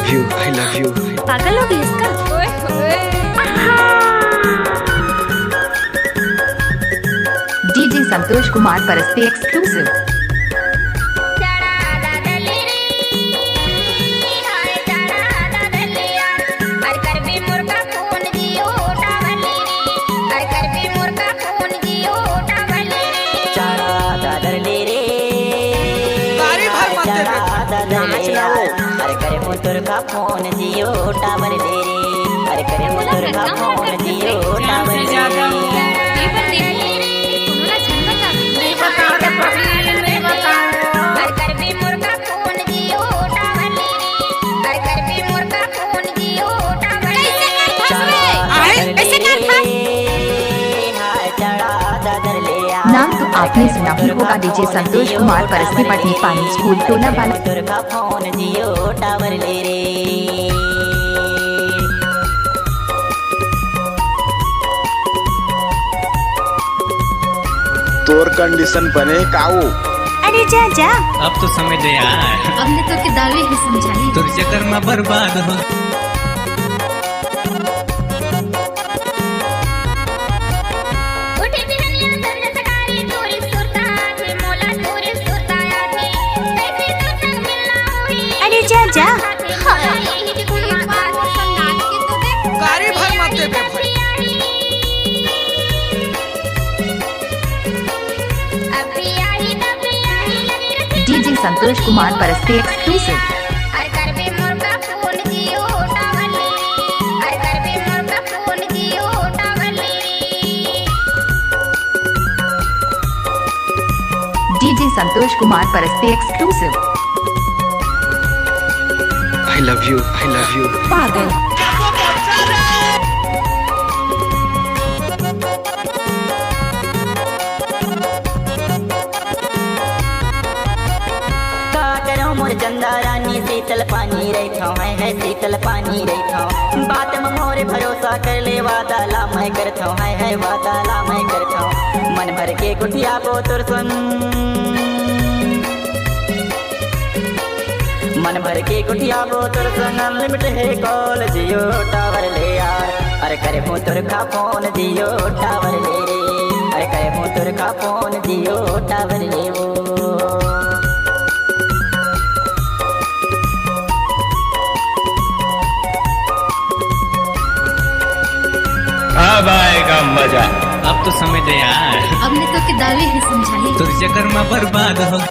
I love you. पागल हो गई इसका। DJ Santosh Kumar Paraste exclusive. अरे करे मुतुर का फोन जियो टावर ले रे, अरे करे मुतुर का फोन जियो टावर ले नाम तो आपने सुना ही होगा, डीजे संतोष कुमार परस्ते पटनी पानी स्कूल टोला वाला। मुतुर का फोन जियो टावर ले रे। तोर कंडीशन बने काऊ। अरे जा जा, अब तो समझ यार, अब ने तो के दावे ही समझाई। तुर चक्कर में बर्बाद हो। अरे जा जा, गाड़ी भर मत दे बे भाई। DJ Santosh Kumar Paraste exclusive. DJ Santosh Kumar Paraste exclusive. I love you. पागल। मोर चंदा रानी शीतल पानी रखो है शीतल पानी रखो। बात में मोरे भरोसा कर ले, वादा ला मैं करथो है वादा ला मैं करथो। मन भर के गुठिया को तुर सुन, मन भर के गुठिया को तुर सुन। अनलिमिटेड है कॉल जियो टावर ले यार, अरे करे हूँ तुर का फोन जियो टावर ले रे, अरे करे हूँ तुर का फोन जियो टावर ले वो। अब आएगा मजा, अब तो समझ यार, अब ने तो के दावे ही समझाई। तुर चक्कर में बर्बाद हो।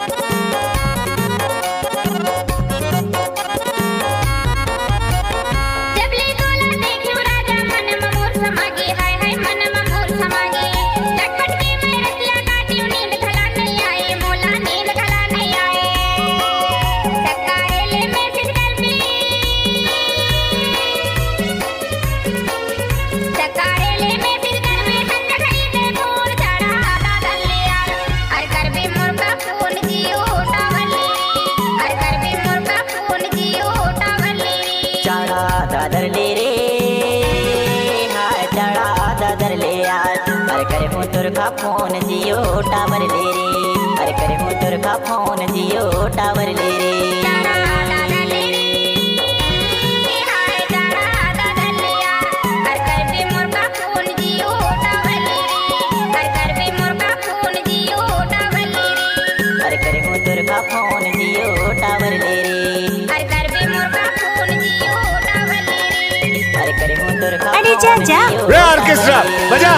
दादर ले रे, हाय चढ़ा दादर ले यार, अरे करे हूँ तुर का फोन जियो टावर ले रे, अरे करे हूँ तुर का फोन जियो टावर ले रे। अरे करे हूँ तुर का फोन जियो टावर ले रे, अरे जा जा, ऑर्केस्ट्रा बजा।